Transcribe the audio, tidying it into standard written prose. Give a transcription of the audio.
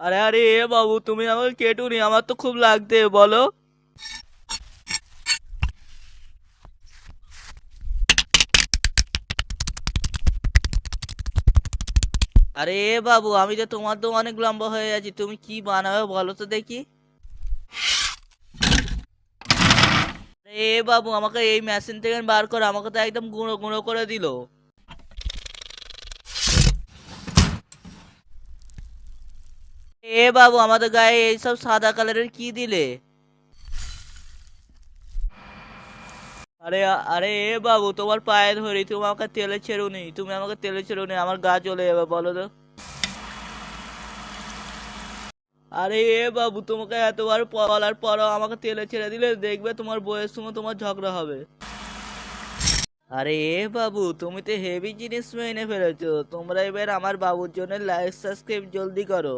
আরে আরে এ বাবু, তুমি আমাকে কেটুনি, আমার তো খুব লাগবে, বলো। আরে এ বাবু, আমি তো তোমার তো অনেক লম্বা হয়ে আছি, তুমি কি বানাবে বলো তো দেখি। এ বাবু, আমাকে এই মেশিন থেকে বার করো, আমাকে তো একদম গুঁড়ো গুঁড়ো করে দিলো। এ বাবু, আমাদের গায়ে এইসব সাদা কালারের কি দিলে? আরে আরে এ বাবু, তোমার পায়ে ধরি, তুমি আমাকে তেলে ছেড়ুনি, তুমি আমাকে তেলে ছেড়ুনি, আমার গা চলে যাবে, বলো তো। আরে এ বাবু, তোমাকে এতবার বলার পরও আমাকে তেলে ছেড়ে দিলে, দেখবে তোমার বউয়ের সঙ্গে তোমার ঝগড়া হবে। আরে এ বাবু, তুমি তো হেভি জিনিস মেনে ফেলেছো, তোমরা এবার আমার বাবুর জন্য লাইক সাবস্ক্রাইব জলদি করো।